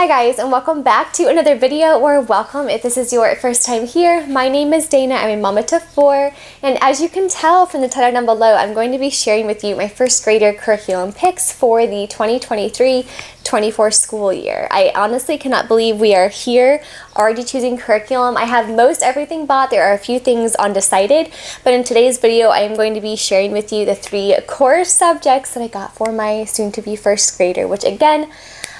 Hi guys, and welcome back to another video, or welcome if this is your first time here. My name is Dana, I'm a mama to 4, and as you can tell from the title down below, I'm going to be sharing with you my first grader curriculum picks for the 2023-24 school year. I honestly cannot believe we are here already choosing curriculum. I have most everything bought. There are a few things undecided, but in today's video I am going to be sharing with you the 3 core subjects that I got for my soon-to-be first grader, which again,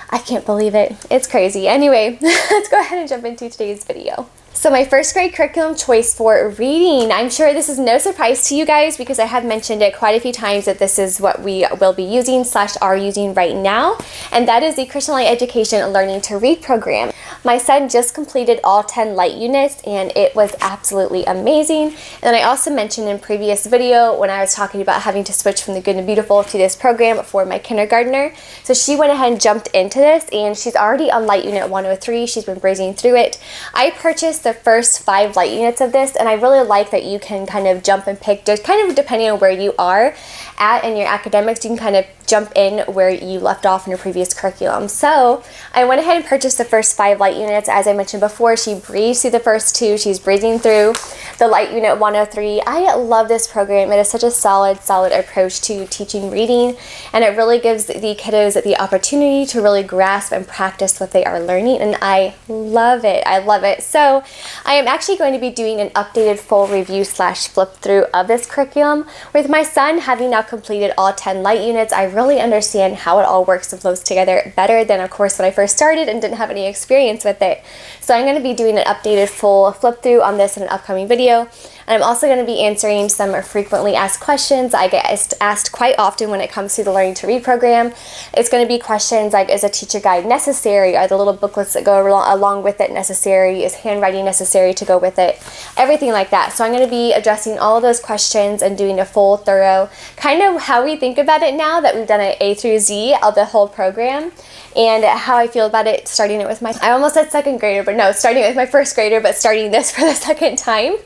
I can't believe it. It's crazy. Anyway, let's go ahead and jump into today's video. So my first grade curriculum choice for reading. I'm sure this is no surprise to you guys because I have mentioned it quite a few times that this is what we will be using / are using right now, and that is the Christian Light Education Learning to Read program. My son just completed all 10 light units and it was absolutely amazing. And then I also mentioned in previous video when I was talking about having to switch from the Good and Beautiful to this program for my kindergartner. So she went ahead and jumped into this and she's already on light unit 103. She's been breezing through it. I purchased the first 5 light units of this, and I really like that you can kind of jump and pick, just kind of depending on where you are at in your academics, you can kind of jump in where you left off in your previous curriculum. So I went ahead and purchased the first 5 light units. As I mentioned before, she breezed through the first 2. She's breezing through the light unit 103. I love this program. It is such a solid approach to teaching reading, and it really gives the kiddos the opportunity to really grasp and practice what they are learning, and I love it. I love it. So I am actually going to be doing an updated full review / flip through of this curriculum. With my son having now completed all 10 light units, I really understand how it all works and flows together better than, of course, when I first started and didn't have any experience with it. So I'm going to be doing an updated full flip through on this in an upcoming video. And I'm also going to be answering some frequently asked questions I get asked quite often when it comes to the Learning to Read program. It's going to be questions like, is a teacher guide necessary? Are the little booklets that go along with it necessary? Is handwriting necessary to go with it? Everything like that. So I'm going to be addressing all of those questions and doing a full, thorough, kind of how we think about it now that we've done an A through Z of the whole program, and how I feel about it, starting it with I almost said second grader, but no, starting it with my first grader, but starting this for the second time.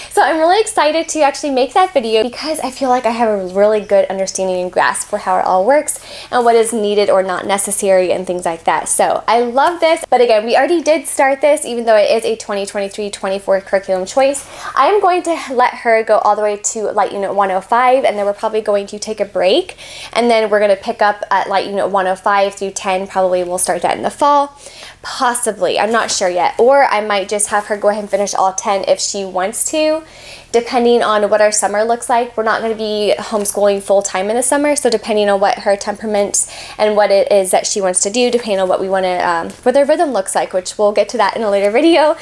So I'm really excited to actually make that video because I feel like I have a really good understanding and grasp for how it all works and what is needed or not necessary and things like that. So I love this, but again, we already did start this, even though it is a 2023-24 curriculum choice. I am going to let her go all the way to light unit 105, and then we're probably going to take a break, and then we're going to pick up at light unit 105 through 10. Probably we'll start that in the fall. Possibly, I'm not sure yet. Or I might just have her go ahead and finish all 10 if she wants to, depending on what our summer looks like. We're not going to be homeschooling full time in the summer, so depending on what her temperament and what it is that she wants to do, depending on what we want to, what their rhythm looks like, which we'll get to that in a later video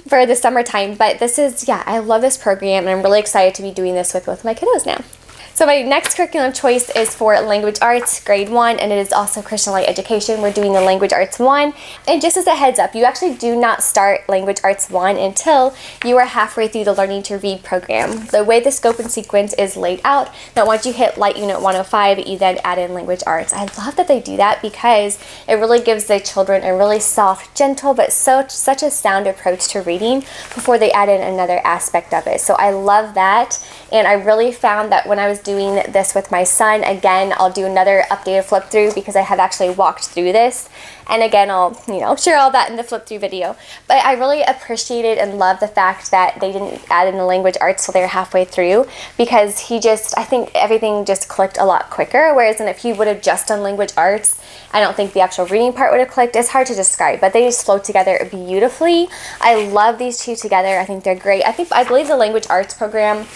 for the summertime. But this is, yeah, I love this program, and I'm really excited to be doing this with my kiddos now. So my next curriculum choice is for Language Arts, grade 1, and it is also Christian Light Education. We're doing the Language Arts 1. And just as a heads up, you actually do not start Language Arts 1 until you are halfway through the Learning to Read program. The way the scope and sequence is laid out, that once you hit Light Unit 105, you then add in Language Arts. I love that they do that because it really gives the children a really soft, gentle, but such a sound approach to reading before they add in another aspect of it. So I love that, and I really found that when I was doing this with my son, again, I'll do another updated flip through because I have actually walked through this, and again, I'll share all that in the flip through video. But I really appreciated and love the fact that they didn't add in the language arts till they were halfway through, because I think everything just clicked a lot quicker, whereas if he would have just done language arts, I don't think the actual reading part would have clicked. It's hard to describe, but they just flow together beautifully. I love these two together. I think they're great. I believe the language arts program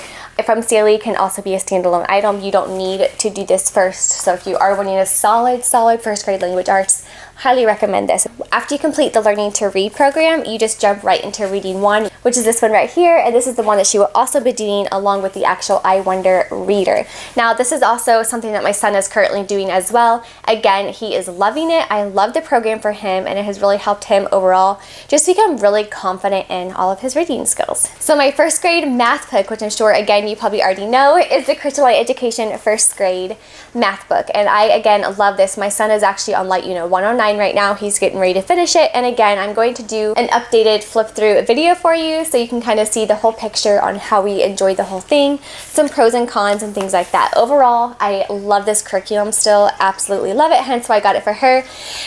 from CLE can also be a standalone item. You don't need to do this first. So if you are wanting a solid first grade language arts, highly recommend this. After you complete the Learning to Read program, you just jump right into Reading 1, which is this one right here, and this is the one that she will also be doing along with the actual I Wonder reader. Now, this is also something that my son is currently doing as well. Again, he is loving it. I love the program for him, and it has really helped him overall just become really confident in all of his reading skills. So my first grade math book, which I'm sure, again, you probably already know, is the Christian Light Education first grade math book, and I, again, love this. My son is actually on light unit 109 9 right now. He's getting ready to finish it. And again, I'm going to do an updated flip through video for you so you can kind of see the whole picture on how we enjoyed the whole thing, some pros and cons and things like that. Overall, I love this curriculum still, absolutely love it, hence why I got it for her.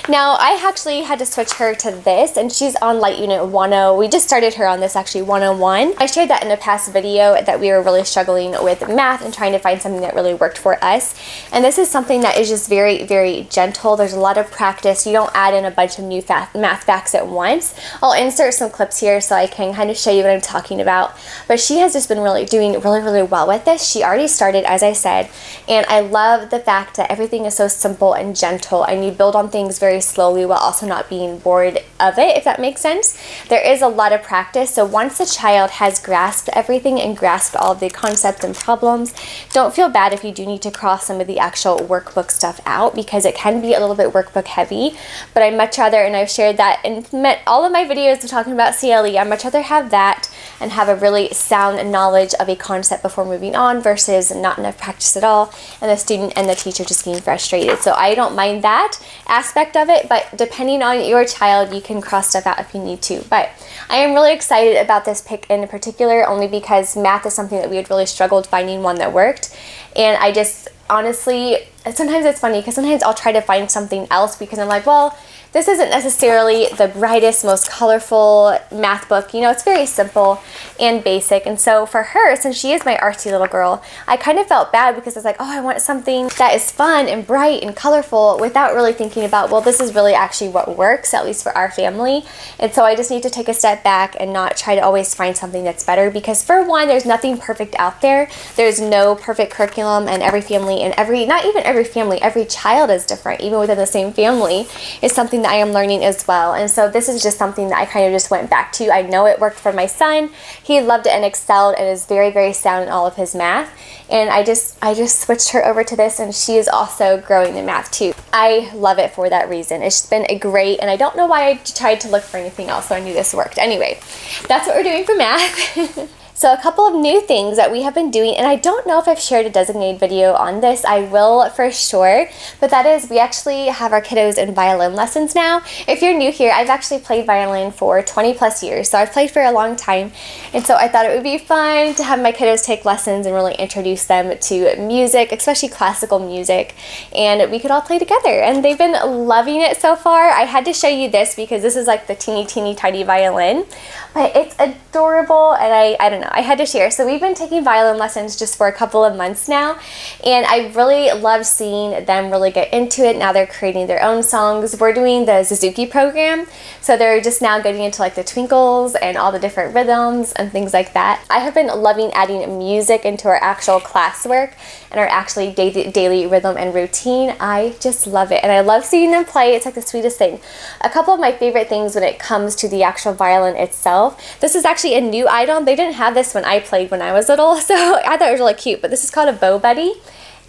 Now, I actually had to switch her to this, and she's on Light Unit 10. We just started her on this actually 101. I shared that in a past video that we were really struggling with math and trying to find something that really worked for us. And this is something that is just very, very gentle. There's a lot of practice. You don't add in a bunch of new math facts at once. I'll insert some clips here so I can kind of show you what I'm talking about. But she has just been really doing really well with this. She already started, as I said, and I love the fact that everything is so simple and gentle, and you build on things very slowly while also not being bored of it, if that makes sense. There is a lot of practice, so once the child has grasped everything and grasped all of the concepts and problems, don't feel bad if you do need to cross some of the actual workbook stuff out, because it can be a little bit workbook heavy. But I much rather, and I've shared that in all of my videos of talking about CLE, I much rather have that and have a really sound knowledge of a concept before moving on versus not enough practice at all and the student and the teacher just getting frustrated. So I don't mind that aspect of it, but depending on your child, you can cross stuff out if you need to. But I am really excited about this pick in particular, only because math is something that we had really struggled finding one that worked. And I just honestly, sometimes it's funny because sometimes I'll try to find something else because I'm like, well, this isn't necessarily the brightest, most colorful math book. You know, it's very simple and basic. And so for her, since she is my artsy little girl, I kind of felt bad because I was like, oh, I want something that is fun and bright and colorful without really thinking about, well, this is really actually what works, at least for our family. And so I just need to take a step back and not try to always find something that's better, because for one, there's nothing perfect out there. There's no perfect curriculum, and every family and not even every family, every child is different, even within the same family, is something that I am learning as well. And so this is just something that I kind of just went back to. I know it worked for my son. He loved it and excelled and is very, very sound in all of his math. And I just switched her over to this, and she is also growing in math too. I love it for that reason. It's been a great, and I don't know why I tried to look for anything else, so I knew this worked. Anyway, that's what we're doing for math. So a couple of new things that we have been doing, and I don't know if I've shared a designated video on this. I will for sure, but that is, we actually have our kiddos in violin lessons now. If you're new here, I've actually played violin for 20 plus years, so I've played for a long time, and so I thought it would be fun to have my kiddos take lessons and really introduce them to music, especially classical music, and we could all play together, and they've been loving it so far. I had to show you this because this is like the teeny tiny violin, but it's adorable, and I don't know, I had to share. So we've been taking violin lessons just for a couple of months now, and I really love seeing them really get into it. Now they're creating their own songs. We're doing the Suzuki program, so they're just now getting into like the twinkles and all the different rhythms and things like that. I have been loving adding music into our actual classwork and our actually daily rhythm and routine. I just love it, and I love seeing them play. It's like the sweetest thing. A couple of my favorite things when it comes to the actual violin itself, this is actually a new item. They didn't have this when I played when I was little, so I thought it was really cute, but this is called a Bow Buddy.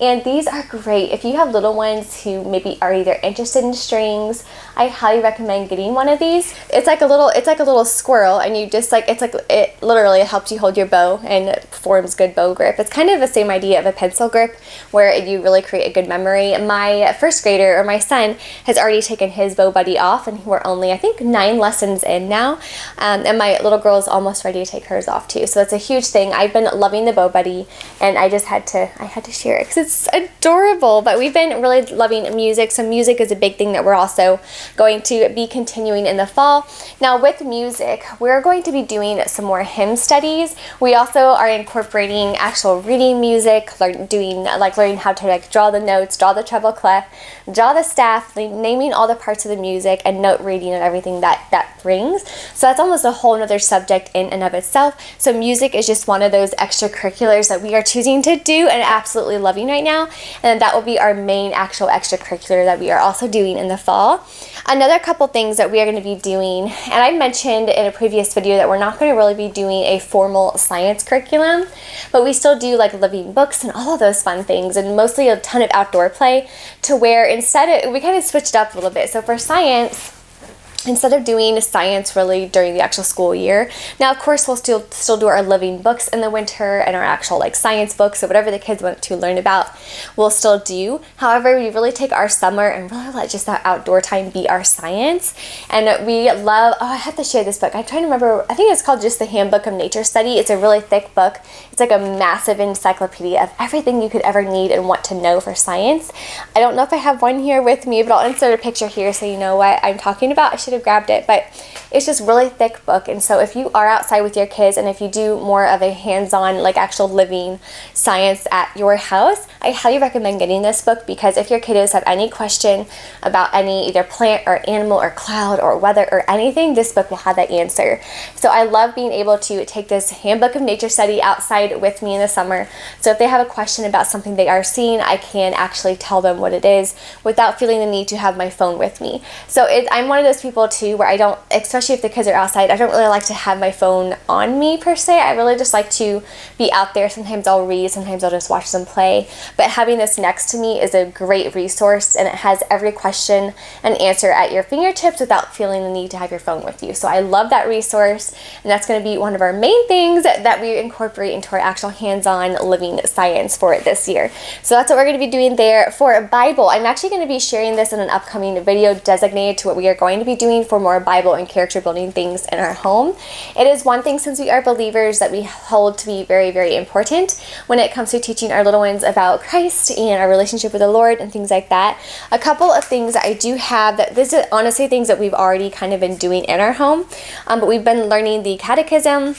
And these are great if you have little ones who maybe are either interested in strings. I highly recommend getting one of these. It's like a little squirrel, and you just it literally helps you hold your bow and forms good bow grip. It's kind of the same idea of a pencil grip where you really create a good memory. My first grader, or my son, has already taken his Bow Buddy off, and we're only, I think, 9 lessons in now. And my little girl is almost ready to take hers off too. So it's a huge thing. I've been loving the Bow Buddy, and I had to share it because it's adorable. But we've been really loving music, so music is a big thing that we're also going to be continuing in the fall. Now with music, we're going to be doing some more hymn studies. We also are incorporating actual reading music, learning how to draw the notes, draw the treble clef, draw the staff, naming all the parts of the music, and note reading and everything that brings. So that's almost a whole nother subject in and of itself. So music is just one of those extracurriculars that we are choosing to do and absolutely loving right now. And that will be our main actual extracurricular that we are also doing in the fall. Another couple things that we are going to be doing, and I mentioned in a previous video that we're not going to really be doing a formal science curriculum, but we still do like living books and all of those fun things, and mostly a ton of outdoor play, to where instead we kind of switched up a little bit. So for science, instead of doing science really during the actual school year. Now, of course, we'll still do our living books in the winter and our actual like science books, or whatever the kids want to learn about, we'll still do. However, we really take our summer and really let just that outdoor time be our science. And we love, I have to share this book. I'm trying to remember, I think it's called just the Handbook of Nature Study. It's a really thick book. It's like a massive encyclopedia of everything you could ever need and want to know for science. I don't know if I have one here with me, but I'll insert a picture here so you know what I'm talking about. I should have grabbed it, but it's just really thick book. And so if you are outside with your kids and if you do more of a hands-on, like actual living science at your house, I highly recommend getting this book, because if your kiddos have any question about any either plant or animal or cloud or weather or anything, this book will have that answer. So I love being able to take this Handbook of Nature Study outside with me in the summer. So if they have a question about something they are seeing, I can actually tell them what it is without feeling the need to have my phone with me. So I'm one of those people too where I don't, especially if the kids are outside, I don't really like to have my phone on me per se. I really just like to be out there. Sometimes I'll read, sometimes I'll just watch them play. But having this next to me is a great resource, and it has every question and answer at your fingertips without feeling the need to have your phone with you. So I love that resource, and that's going to be one of our main things that we incorporate into our actual hands-on living science for this year. So that's what we're going to be doing there. For Bible, I'm actually going to be sharing this in an upcoming video designated to what we are going to be doing for more Bible and character building things in our home. It is one thing, since we are believers, that we hold to be very, very important when it comes to teaching our little ones about Christ and our relationship with the Lord and things like that. A couple of things that I do have, that this is honestly things that we've already kind of been doing in our home, but we've been learning the catechism.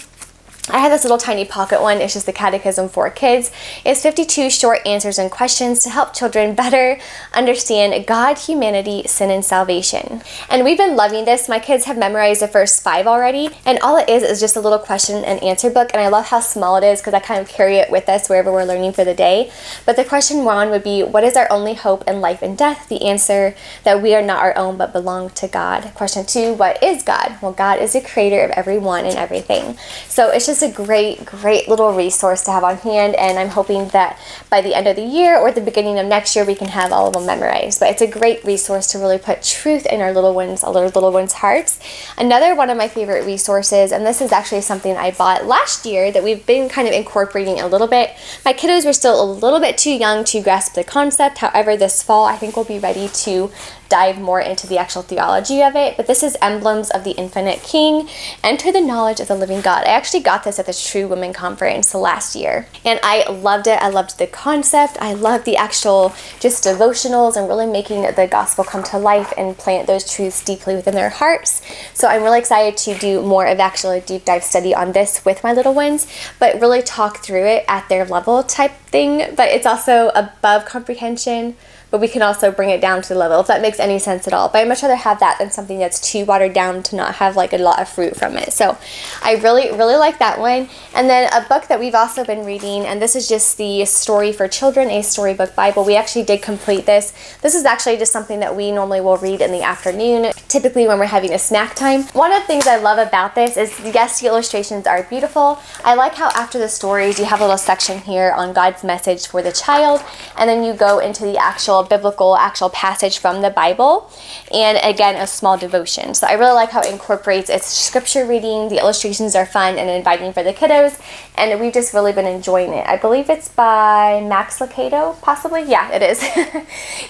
I have this little tiny pocket one. It's just the Catechism for Kids. It's 52 short answers and questions to help children better understand God, humanity, sin, and salvation. And we've been loving this. My kids have memorized the first 5 already, and all it is just a little question and answer book. And I love how small it is because I kind of carry it with us wherever we're learning for the day. But the question 1 would be, what is our only hope in life and death? The answer, that we are not our own but belong to God. Question 2, what is God? Well, God is the creator of everyone and everything. So it's just a great little resource to have on hand, and I'm hoping that by the end of the year or the beginning of next year we can have all of them memorized. But it's a great resource to really put truth in our little ones' hearts. Another one of my favorite resources, and this is actually something I bought last year that we've been kind of incorporating a little bit. My kiddos were still a little bit too young to grasp the concept. However, this fall I think we'll be ready to dive more into the actual theology of it. But this is Emblems of the Infinite King, Enter the Knowledge of the Living God. I actually got this at the True Women Conference last year, and I loved it. I loved the concept. I loved the actual just devotionals and really making the gospel come to life and plant those truths deeply within their hearts. So I'm really excited to do more of actually a deep dive study on this with my little ones, but really talk through it at their level type thing. But it's also above comprehension, but we can also bring it down to the level, if that makes any sense at all. But I'd much rather have that than something that's too watered down to not have like a lot of fruit from it. So I really like that one. And then a book that we've also been reading, and this is just the Story for Children, a storybook Bible. We actually did complete this. This is actually just something that we normally will read in the afternoon, typically when we're having a snack time. One of the things I love about this is, yes, the illustrations are beautiful. I like how after the stories you have a little section here on God's message for the child, and then you go into the actual biblical passage from the Bible, and again a small devotion. So I really like how it incorporates its scripture reading. The illustrations are fun and inviting for the kiddos, and we've just really been enjoying it. I believe it's by Max Lucado, possibly. Yeah, it is.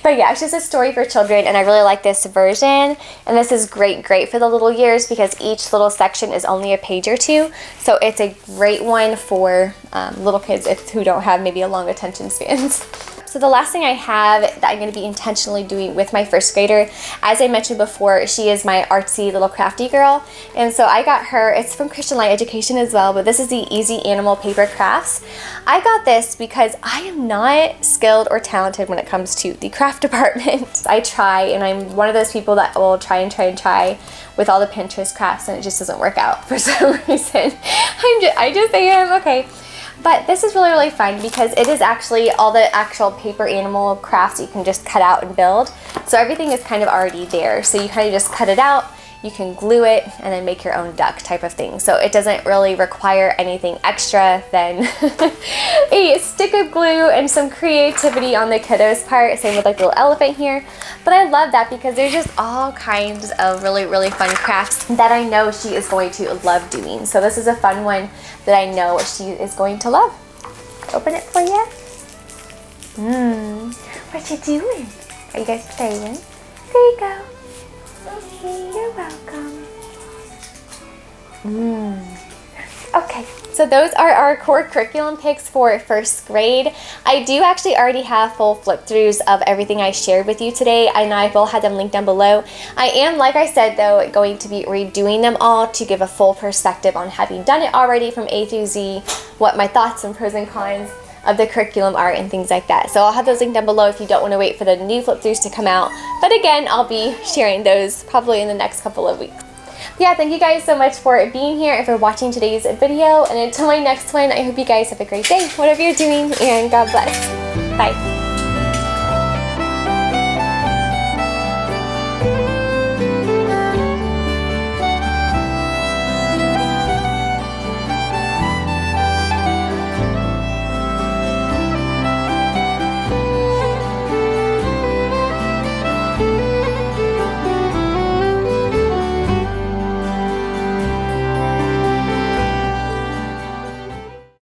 But yeah, it's just a story for children, and I really like this version. And this is great for the little years because each little section is only a page or 2. So it's a great one for little kids who don't have maybe a long attention spans. So the last thing I have that I'm going to be intentionally doing with my first grader, as I mentioned before, she is my artsy little crafty girl. And so I got her, it's from Christian Light Education as well, but this is the Easy Animal Paper Crafts. I got this because I am not skilled or talented when it comes to the craft department. I try, and I'm one of those people that will try with all the Pinterest crafts, and it just doesn't work out for some reason. I just am, okay. But this is really fun because it is actually all the actual paper animal crafts you can just cut out and build. So everything is kind of already there. So you kind of just cut it out, you can glue it and then make your own duck type of thing. So it doesn't really require anything extra than a stick of glue and some creativity on the kiddos' part. Same with like the little elephant here. But I love that because there's just all kinds of really, really fun crafts that I know she is going to love doing. So this is a fun one that I know she is going to love. Open it for you. What you doing? Are you guys playing? There you go. You're welcome. Okay, so those are our core curriculum picks for first grade. I do actually already have full flip throughs of everything I shared with you today, and I will have them linked down below. I am, like I said though, going to be redoing them all to give a full perspective on having done it already from A through Z, what my thoughts and pros and cons of the curriculum are and things like that. So I'll have those linked down below if you don't want to wait for the new flip throughs to come out. But again, I'll be sharing those probably in the next couple of weeks. Yeah, thank you guys so much for being here and for watching today's video. And until my next one, I hope you guys have a great day, whatever you're doing, and God bless. Bye.